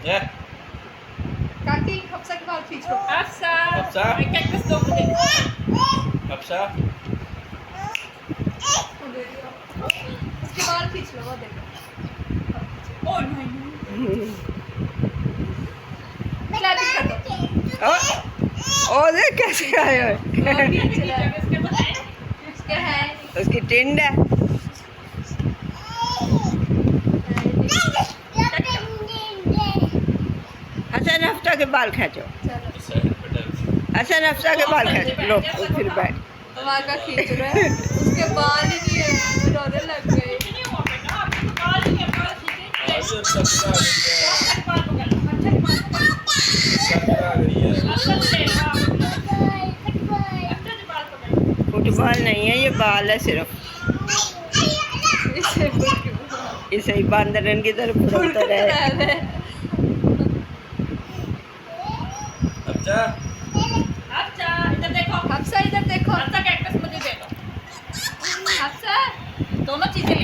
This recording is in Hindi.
ये काकी हफ्सा के बाल खींचो। हफ्सा हफ्सा? कैक्टस दो मुझे। हफ्सा उसके बाल खींच लो वो देखो। ओ नहीं क्लैपिंग कर दो। ओ देख कैसे आए हुए। इसके तो है उसके है उसकी टिंड है। हसन हफ्ता के बाल खींचो। चलो साइड पे डाल। हसन हफ्ता के बाल खींचो। लो फिर बैठ। हमारा का खींच रहा है उसके बाल ही नहीं है रोने लग गए। नहीं हुआ बेटा आपके तो बाल ही है बाल खींचे आज सब्जा आ गई है। अच्छा बाल पकड़ अच्छा बाल पकड़ सब्जा आ गई है। अच्छा ले लो अच्छा बाल पकड़ फुटबॉल नहीं है ये बाल है सिर्फ। इसे इसे ही बांदरन की तरफ फुड़ता रहे। सब्जा अच्छा इधर देखो हफ्सा इधर देखो। अच्छा कैक्टस मुझे दे दो हफ्सा दोनों चीजें